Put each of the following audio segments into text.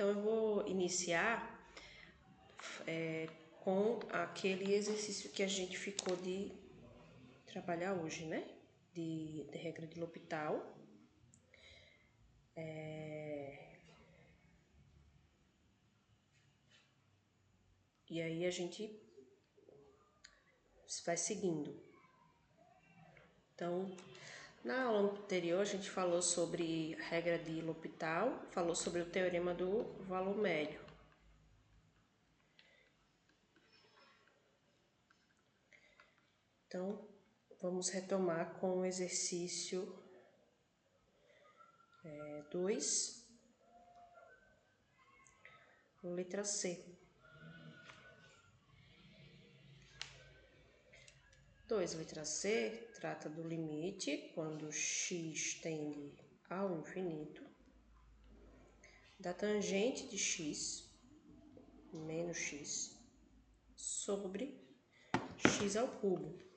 Então, eu vou iniciar com aquele exercício que a gente ficou de trabalhar hoje, né? De regra de L'Hopital. E aí a gente vai seguindo. Então, na aula anterior a gente falou sobre a regra de L'Hopital, falou sobre o teorema do valor médio. Então, vamos retomar com o exercício 2, letra C. 2, letra C, trata do limite quando x tende ao infinito, da tangente de x menos x sobre x ao cubo.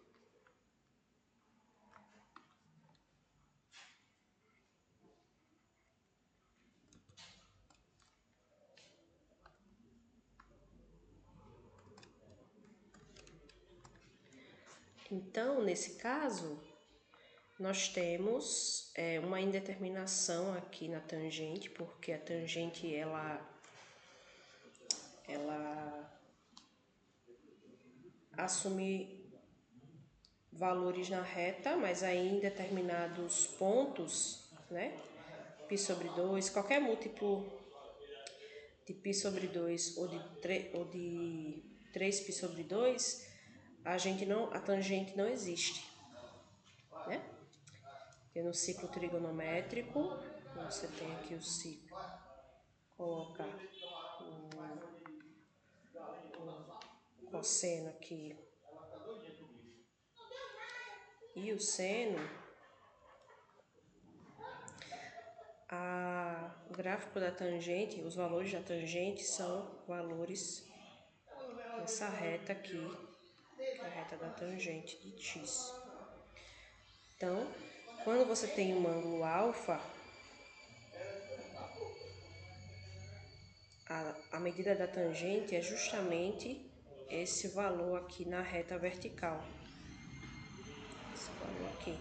Então, nesse caso, nós temos uma indeterminação aqui na tangente, porque a tangente ela assume valores na reta, mas aí em determinados pontos, né? Π sobre 2, qualquer múltiplo de π sobre 2 ou de 3π sobre 2, a tangente não existe, né? Porque no ciclo trigonométrico, você tem aqui o ciclo, coloca o cosseno aqui e o seno, o gráfico da tangente, os valores da tangente são valores nessa reta aqui, que é a reta da tangente de x. Então, quando você tem um ângulo alfa, a medida da tangente é justamente esse valor aqui na reta vertical. Esse valor aqui.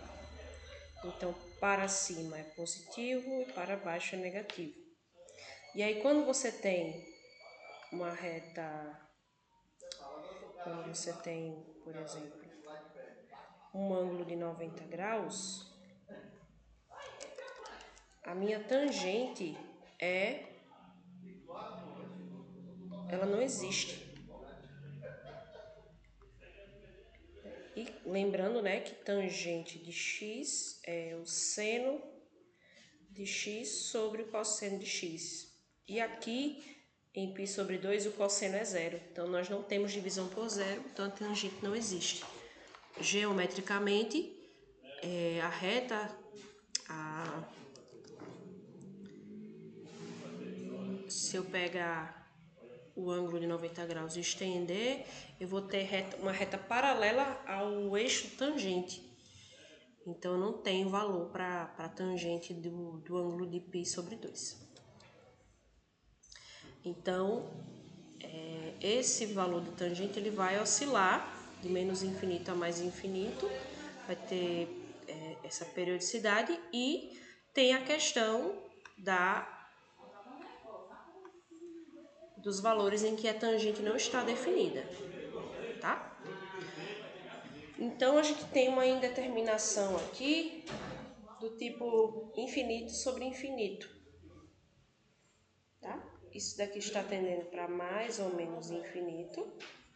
Então, para cima é positivo e para baixo é negativo. E aí, quando você tem uma reta, quando você tem, por exemplo, um ângulo de 90 graus, a minha tangente ela não existe. E lembrando, né, que tangente de x é o seno de x sobre o cosseno de x. E aqui, em π sobre 2, o cosseno é zero. Então, nós não temos divisão por zero, então a tangente não existe. Geometricamente, a reta, se eu pegar o ângulo de 90 graus e estender, eu vou ter uma reta paralela ao eixo tangente. Então, eu não tenho valor para a tangente do ângulo de π sobre 2. Então, esse valor de tangente ele vai oscilar de menos infinito a mais infinito, vai ter essa periodicidade e tem a questão dos valores em que a tangente não está definida, tá? Então, a gente tem uma indeterminação aqui do tipo infinito sobre infinito, tá? Isso daqui está tendendo para mais ou menos infinito,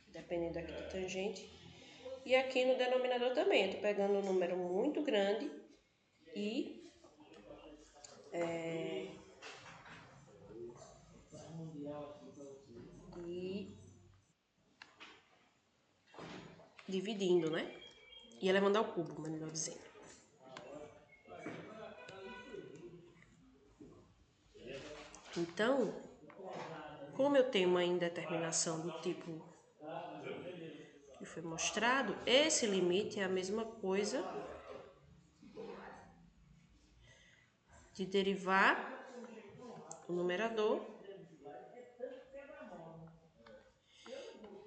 dependendo aqui da tangente. E aqui no denominador também, eu estou pegando um número muito grande e dividindo, né? E elevando ao cubo, melhor dizendo. Então, como eu tenho uma indeterminação do tipo que foi mostrado, esse limite é a mesma coisa de derivar o numerador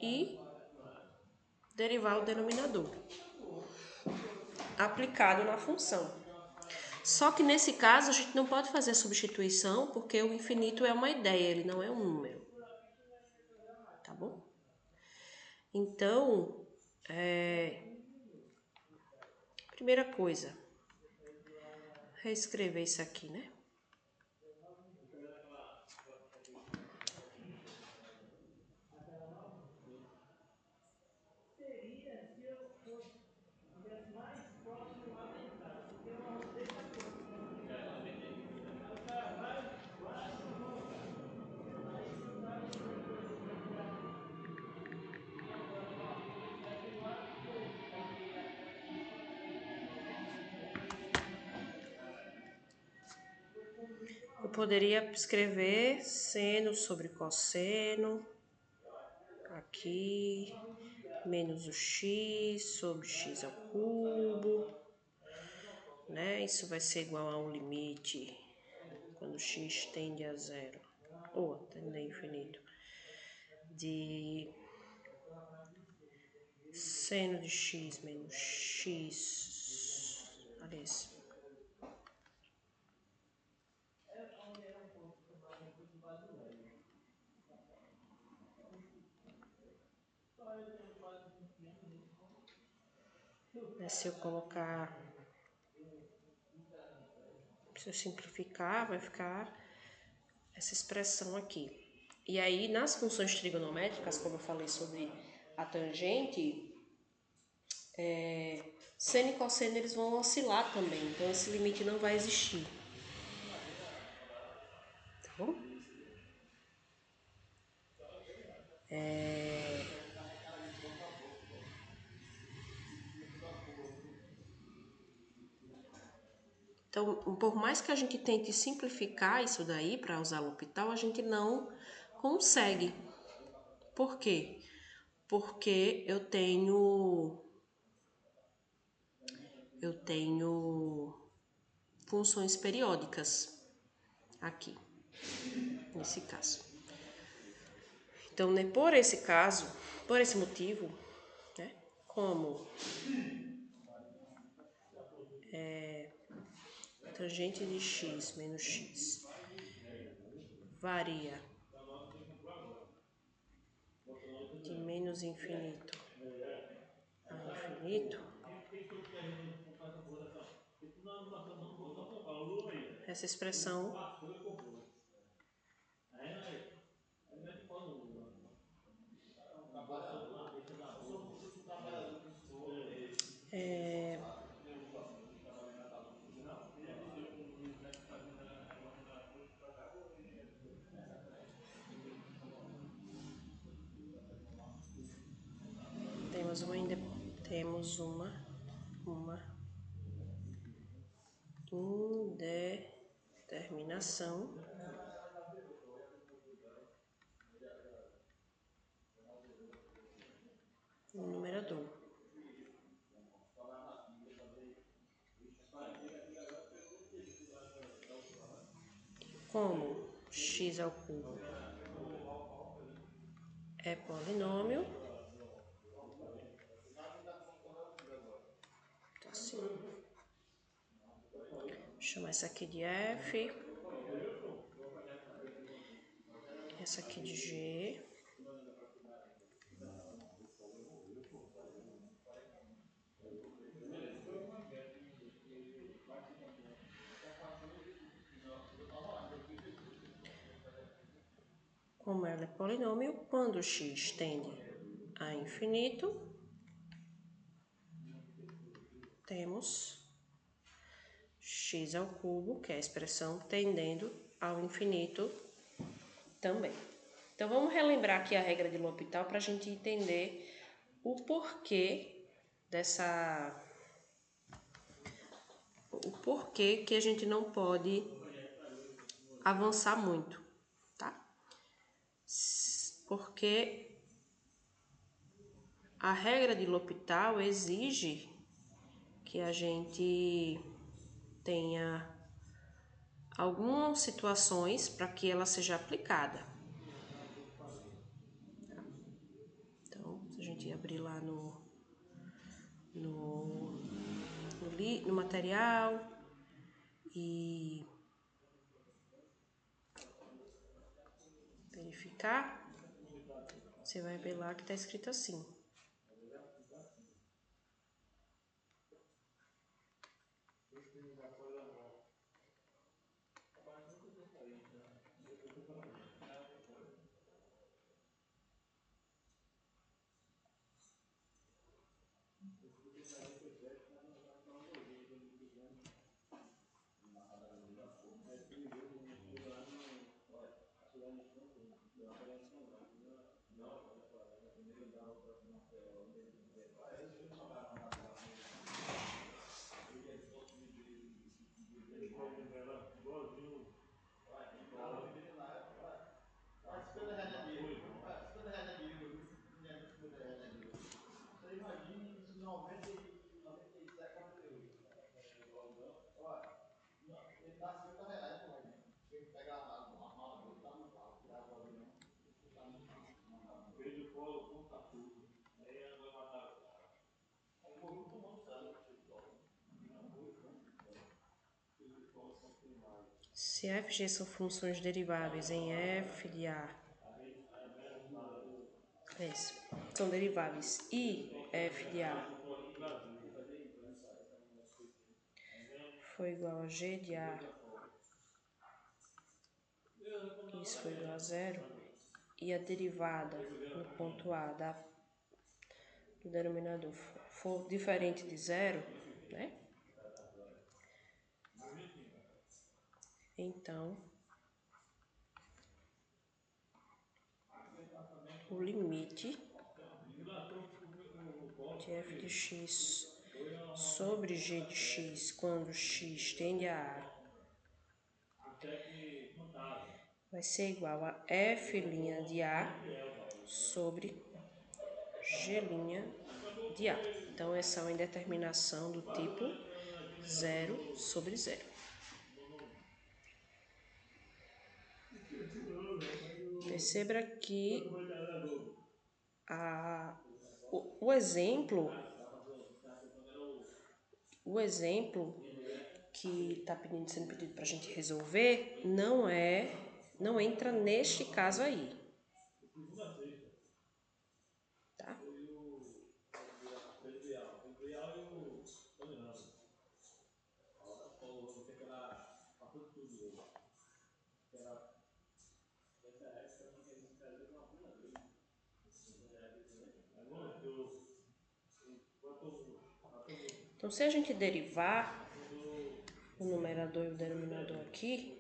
e derivar o denominador aplicado na função. Só que nesse caso a gente não pode fazer a substituição porque o infinito é uma ideia, ele não é um número. Tá bom? Então, primeira coisa, reescrever isso aqui, né? Eu poderia escrever seno sobre cosseno, aqui, menos o x sobre x ao cubo, né? Isso vai ser igual a um limite quando x tende a zero, ou tende a infinito, de seno de x menos x, aliás, se eu colocar, se eu simplificar, vai ficar essa expressão aqui. E aí, nas funções trigonométricas, como eu falei sobre a tangente, seno e cosseno eles vão oscilar também, então esse limite não vai existir. Tá bom? Então, por mais que a gente tente simplificar isso daí para usar L'Hopital, a gente não consegue. Por quê? Porque eu tenho funções periódicas aqui, nesse caso. Então, né, por esse motivo, né, como tangente de x menos x varia de menos infinito a infinito, essa expressão temos uma indeterminação no numerador. Como x ao cubo é polinômio, tá assim. Vou chamar essa aqui de f, essa aqui de g, como ela é polinômio, quando x tende a infinito, temos x ao cubo, que é a expressão tendendo ao infinito também. Então, vamos relembrar aqui a regra de L'Hopital para a gente entender o porquê que a gente não pode avançar muito, tá? Porque a regra de L'Hopital exige que a gente tenha algumas situações para que ela seja aplicada. gente abrir lá no material e verificar, você vai ver lá que tá escrito assim. Você imagine isso em 97, 98. Ele dá R$ 50, pô, né? Ele pega a mala dele, tá no carro, tirar o avião, tá no mandado. Fez o polo, conta tudo. Aí agora mataram o cara. Aí o povo tomando céu, cheio de dólar. Não, foi Se f e g são funções deriváveis em f de a, são deriváveis e f de a foi igual a g de a, isso foi igual a zero, e a derivada no ponto A do denominador for diferente de zero, né? Então, o limite de f de x sobre g de x quando x tende a A vai ser igual a f' de A sobre g' de A. Então, essa é uma indeterminação do tipo 0 sobre 0. Perceba que o exemplo que está sendo pedido para a gente resolver não entra neste caso aí. Tá? Então, se a gente derivar o numerador e o denominador aqui,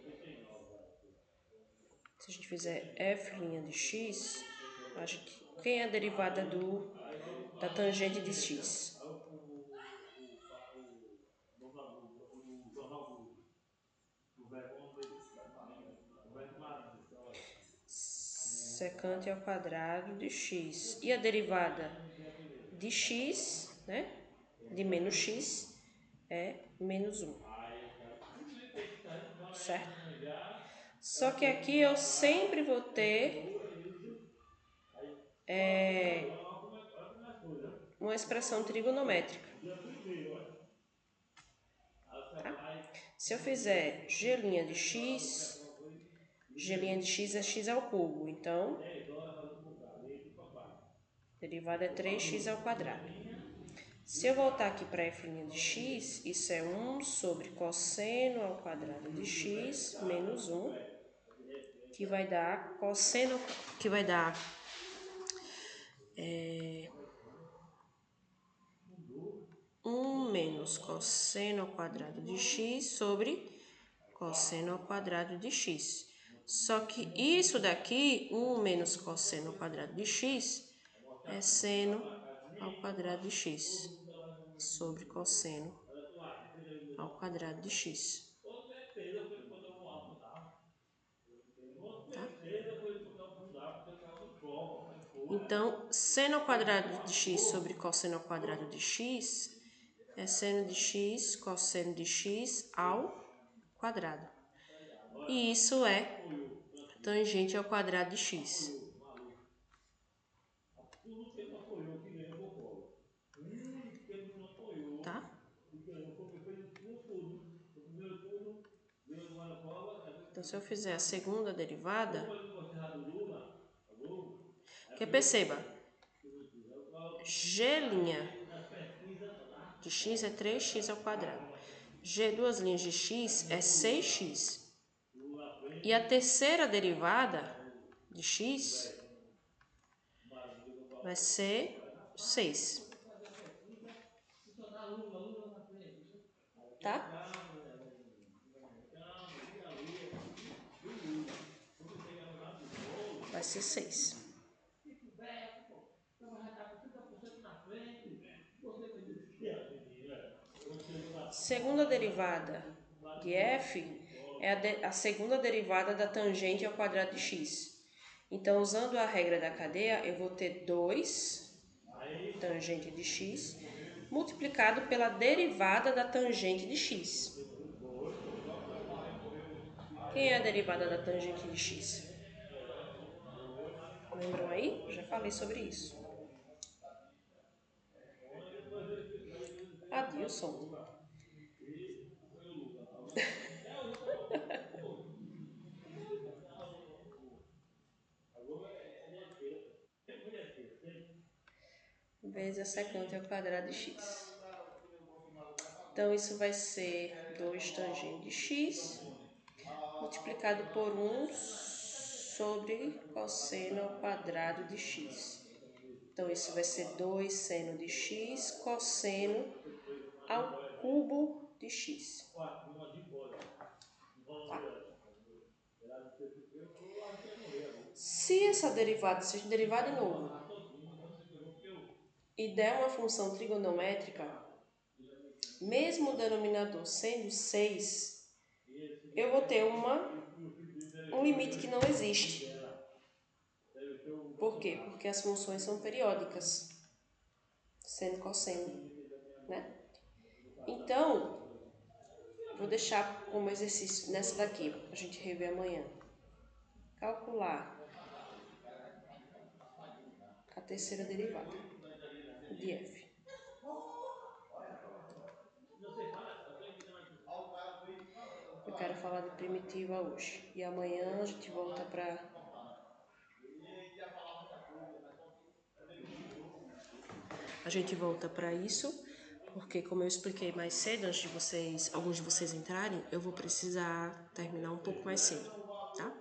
se a gente fizer f' de x, quem é a derivada da tangente de x? Secante ao quadrado de x. E a derivada de x, né? De menos x, é menos 1. Certo? Só que aqui eu sempre vou ter uma expressão trigonométrica. Tá? Se eu fizer g' de x, g' de x é x ao cubo, então a derivada é 3x ao quadrado. Se eu voltar aqui para f' de x, isso é 1 sobre cosseno ao quadrado de x menos 1, que vai dar cosseno, que vai dar 1 menos cosseno ao quadrado de x sobre cosseno ao quadrado de x. Só que isso daqui, 1 menos cosseno ao quadrado de x, é seno ao quadrado de x sobre cosseno ao quadrado de x. Tá? Então, seno ao quadrado de x sobre cosseno ao quadrado de x é seno de x cosseno de x ao quadrado. E isso é tangente ao quadrado de x. Então, se eu fizer a segunda derivada, que perceba, g' de x é 3x ao quadrado. G, duas linhas de x, é 6x. E a terceira derivada de x vai ser 6. Tá? Vai ser 6. Segunda derivada de f é a segunda derivada da tangente ao quadrado de x. Então, usando a regra da cadeia, eu vou ter 2 tangente de x multiplicado pela derivada da tangente de x. Quem é a derivada da tangente de x? Lembram aí? Já falei sobre isso. Adilson. Vezes a secante ao quadrado de x. Então, isso vai ser 2 tangente de x multiplicado por 1 sobre cosseno ao quadrado de x. Então, isso vai ser 2 seno de x cosseno ao cubo de x. Tá? Se essa derivada seja derivada novo e der uma função trigonométrica, mesmo o denominador sendo 6, eu vou ter um limite que não existe. Por quê? Porque as funções são periódicas, seno cosseno, né? Então, vou deixar como exercício nessa daqui, para a gente rever amanhã. Calcular a terceira derivada de f. Eu quero falar de primitiva hoje. E amanhã a gente volta para... isso, porque como eu expliquei mais cedo, antes de vocês, alguns de vocês entrarem, eu vou precisar terminar um pouco mais cedo, tá?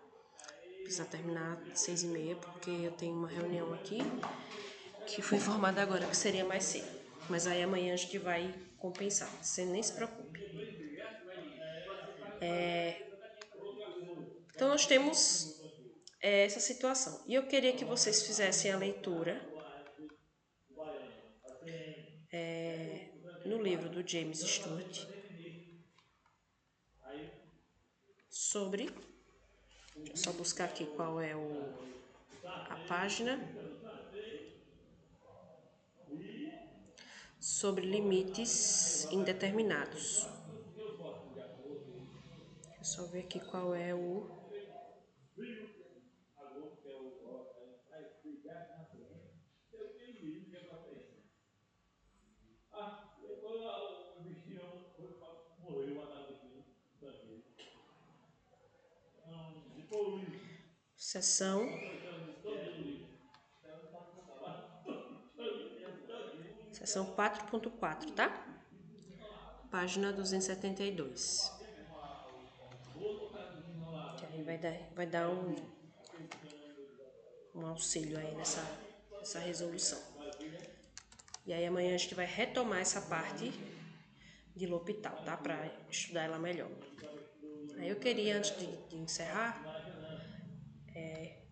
Precisar terminar 6h30, porque eu tenho uma reunião aqui, que foi informada agora que seria mais cedo. Mas aí amanhã a gente vai compensar, você nem se preocupe. Então, nós temos essa situação. E eu queria que vocês fizessem a leitura no livro do James Stewart sobre... Deixa eu só buscar aqui qual é a página. Sobre limites indeterminados. Deixa eu só ver aqui qual é o... Seção 4.4, tá? Página 272. Que aí vai dar um auxílio aí nessa resolução. E aí amanhã a gente vai retomar essa parte de L'Hopital, tá? Para estudar ela melhor. Aí eu queria, antes de encerrar,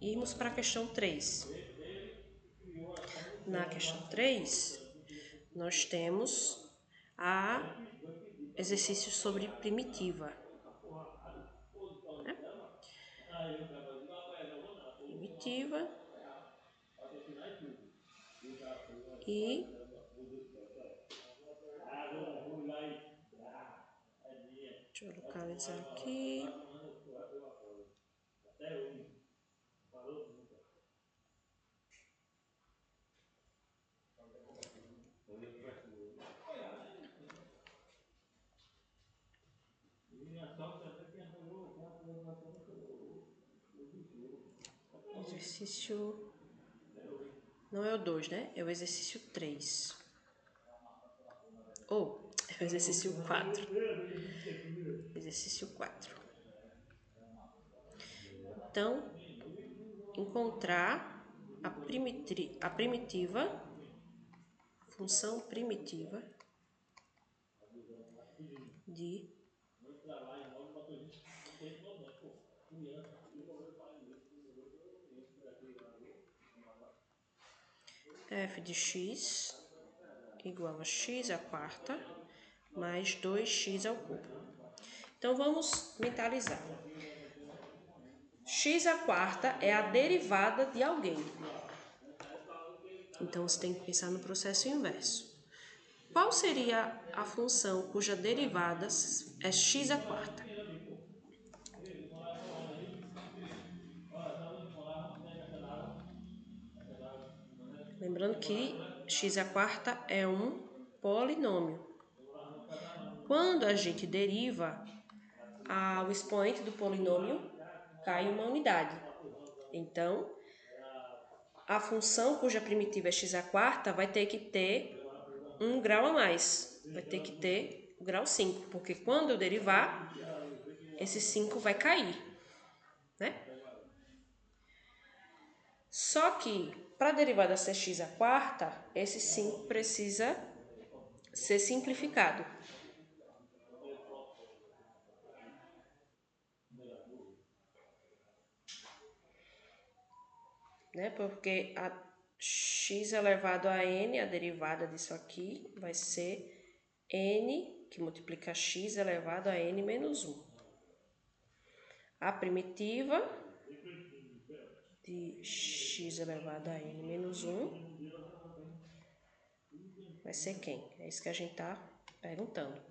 irmos para a questão 3. Na questão 3, nós temos exercícios sobre primitiva. Né? Primitiva. E deixa eu localizar aqui. Exercício... Não é o 2, né? É o exercício 3. Ou, é o exercício 4. Exercício 4. Então, encontrar a primitiva, função primitiva de f de x igual a x à quarta mais 2x ao cubo. Então, vamos mentalizar. X à quarta é a derivada de alguém. Então, você tem que pensar no processo inverso. Qual seria a função cuja derivada é x à quarta? Lembrando que x à quarta é um polinômio. Quando a gente deriva, o expoente do polinômio cai uma unidade. Então, a função cuja primitiva é x à quarta vai ter que ter um grau a mais. Vai ter que ter o grau 5, porque quando eu derivar, esse 5 vai cair, né? Só que, para a derivada ser x à quarta, esse 5 precisa ser simplificado. Né? Porque a x elevado a n, a derivada disso aqui, vai ser n, que multiplica x elevado a n menos 1. A primitiva de x elevado a n menos 1 vai ser quem? É isso que a gente está perguntando.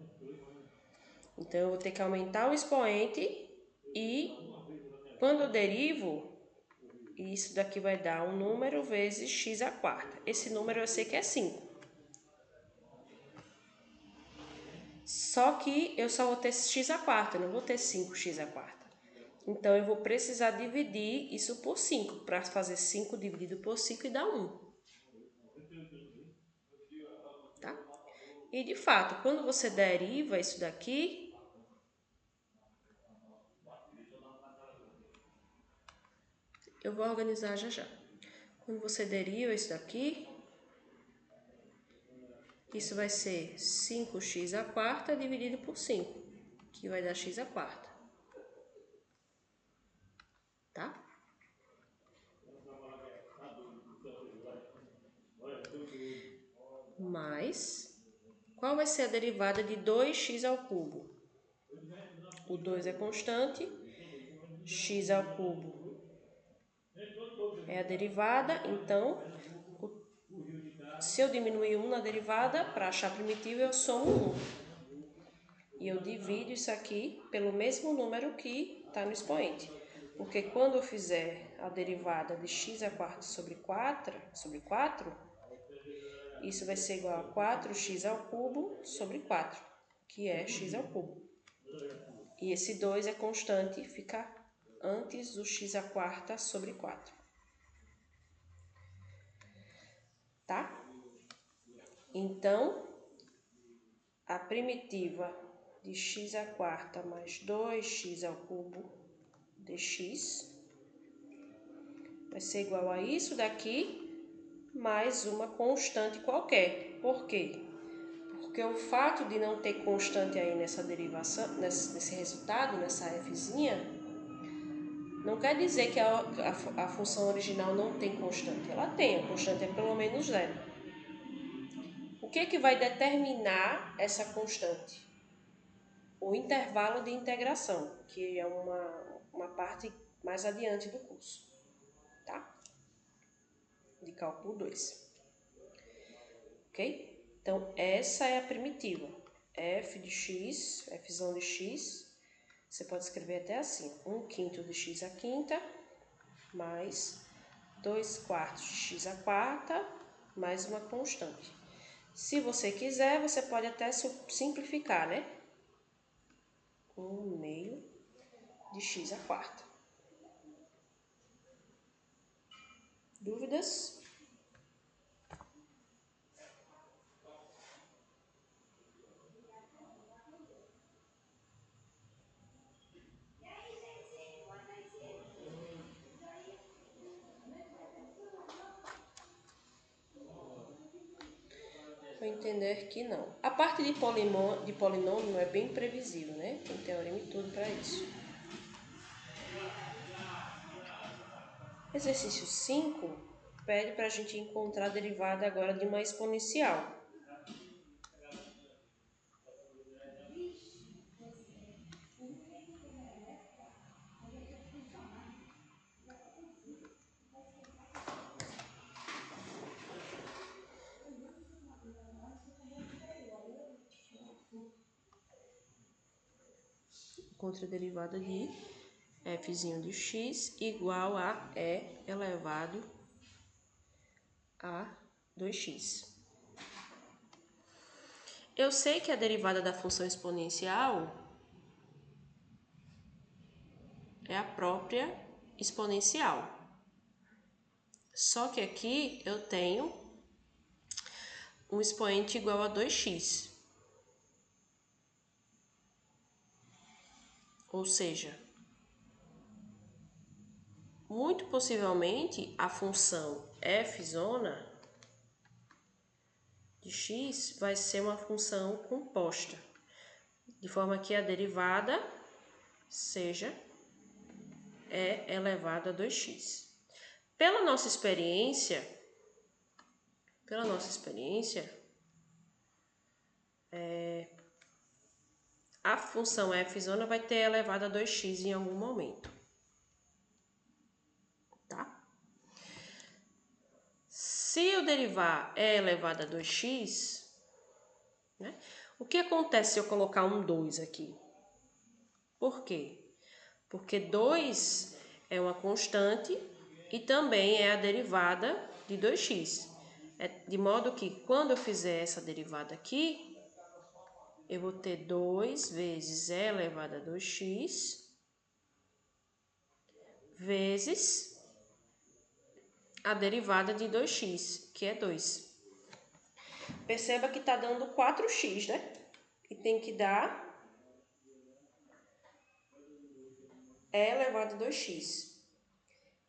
Então, eu vou ter que aumentar o expoente e, quando eu derivo, isso daqui vai dar um número vezes x à quarta. Esse número eu sei que é 5. Só que eu só vou ter x à quarta, não vou ter 5x à quarta. Então, eu vou precisar dividir isso por 5, para fazer 5 dividido por 5 e dar 1. Tá? E, de fato, quando você deriva isso daqui, eu vou organizar já já. Quando você deriva isso daqui, isso vai ser 5x à quarta dividido por 5, que vai dar x à quarta. Tá? Mais, qual vai ser a derivada de 2x ao cubo? O 2 é constante, x ao cubo é a derivada, então, se eu diminuir 1 na derivada, para achar a primitiva, eu somo 1. E eu divido isso aqui pelo mesmo número que está no expoente. Porque quando eu fizer a derivada de x à quarta sobre 4, isso vai ser igual a 4x ao cubo sobre 4, que é x ao cubo. E esse 2 é constante, fica antes do x à quarta sobre 4. Tá? Então, a primitiva de x à quarta mais 2x ao cubo dx vai ser igual a isso daqui mais uma constante qualquer. Por quê? Porque o fato de não ter constante aí nessa derivação, nesse resultado, nessa fzinha, não quer dizer que a função original não tem constante. Ela tem, a constante é pelo menos 0. O que é que vai determinar essa constante? O intervalo de integração, que é uma parte mais adiante do curso, tá? De cálculo 2. Ok? Então, essa é a primitiva. F de x, fzão de x, você pode escrever até assim, 1/5 de x à quinta, mais 2/4 de x à quarta, mais uma constante. Se você quiser, você pode até simplificar, né? 1/2 de x à quarta. Dúvidas? Vou entender que não. A parte de polinômio é bem previsível, né? Tem teorema e tudo para isso. Exercício 5 pede para a gente encontrar a derivada agora de uma exponencial. Encontre a derivada de f de x igual a e elevado a 2x. Eu sei que a derivada da função exponencial é a própria exponencial. Só que aqui eu tenho um expoente igual a 2x. Ou seja, muito possivelmente a função f de x vai ser uma função composta, de forma que a derivada seja e elevado a 2x. Pela nossa experiência, a função f vai ter elevado a 2x em algum momento. Tá? Se eu derivar e elevado a 2x, né, o que acontece se eu colocar um 2 aqui? Por quê? Porque 2 é uma constante e também é a derivada de 2x. De modo que quando eu fizer essa derivada aqui, eu vou ter 2 vezes e elevado a 2x vezes a derivada de 2x, que é 2. Perceba que está dando 4x, né? E tem que dar e elevado a 2x.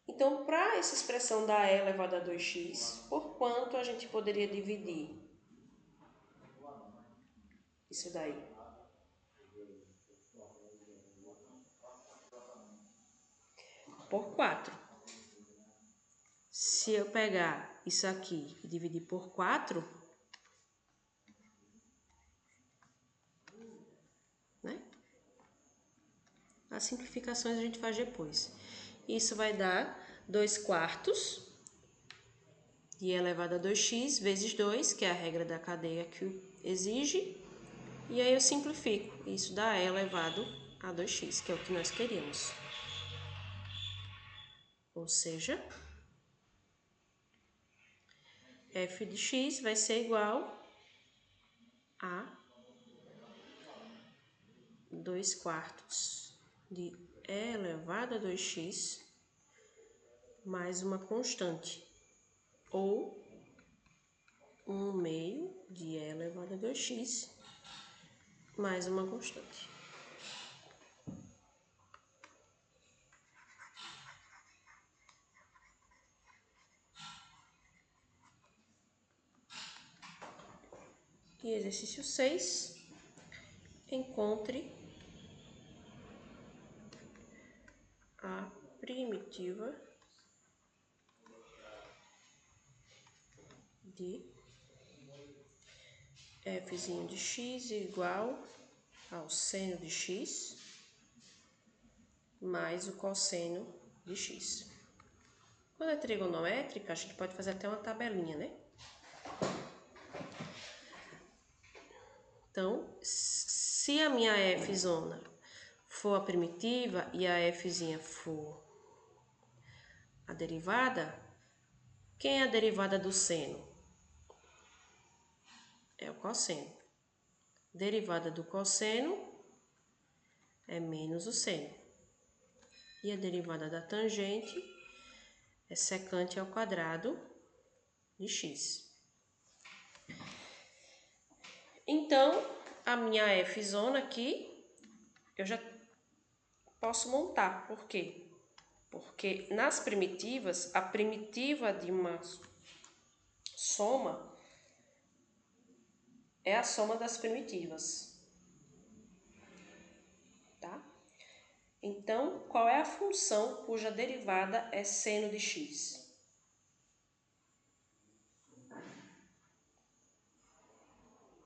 Então, para essa expressão da e elevado a 2x, por quanto a gente poderia dividir isso daí? Por 4. Se eu pegar isso aqui e dividir por 4, né? As simplificações a gente faz depois. Isso vai dar 2 quartos de e elevado a 2x vezes 2, que é a regra da cadeia que exige. E aí eu simplifico. Isso dá e elevado a 2x, que é o que nós queríamos. Ou seja, f de x vai ser igual a 2 quartos de e elevado a 2x mais uma constante, ou 1 meio de e elevado a 2x mais uma constante. E exercício 6, encontre a primitiva de f de x igual ao seno de x mais o cosseno de x. Quando é trigonométrica, a gente pode fazer até uma tabelinha, né? Então, se a minha f for a primitiva e a f for a derivada, quem é a derivada do seno? É o cosseno. Derivada do cosseno é menos o seno. E a derivada da tangente é secante ao quadrado de x. Então, a minha F zona aqui, eu já posso montar. Por quê? Porque nas primitivas, a primitiva de uma soma é a soma das primitivas. Tá? Então, qual é a função cuja derivada é seno de x?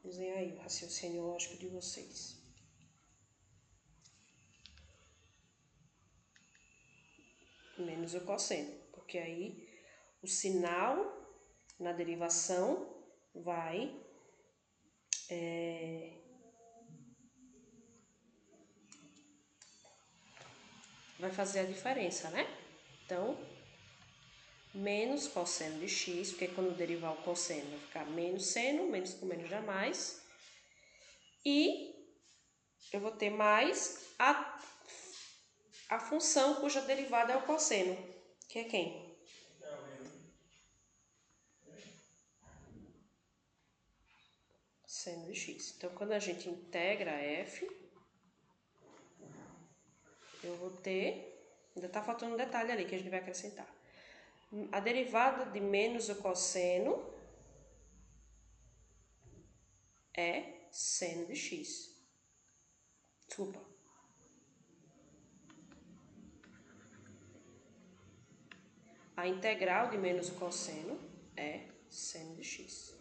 Usem aí o raciocínio lógico de vocês. Menos o cosseno, porque aí o sinal na derivação vai fazer a diferença, né? Então, menos cosseno de x, porque quando derivar o cosseno vai ficar menos seno, menos com menos dá mais. E eu vou ter mais a função cuja derivada é o cosseno, que é quem? Seno de x. Então, quando a gente integra f, eu vou ter... Ainda tá faltando um detalhe ali que a gente vai acrescentar. A derivada de menos o cosseno é seno de x. Desculpa. A integral de menos o cosseno é seno de x.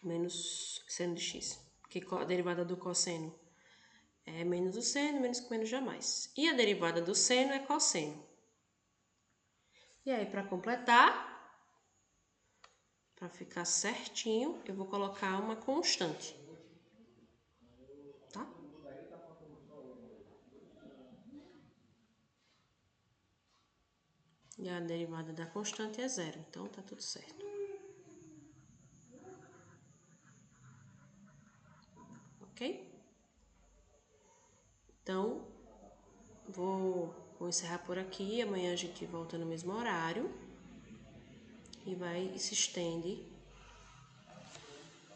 Menos seno de x. Porque a derivada do cosseno é menos o seno, menos com menos jamais. E a derivada do seno é cosseno. E aí, para completar, para ficar certinho, eu vou colocar uma constante. Tá? E a derivada da constante é zero, então tá tudo certo. Ok? Então, vou encerrar por aqui. Amanhã a gente volta no mesmo horário. E vai e se estende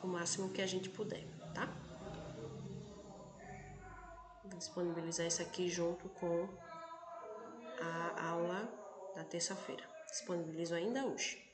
o máximo que a gente puder, tá? Vou disponibilizar isso aqui junto com a aula da terça-feira. Disponibilizo ainda hoje.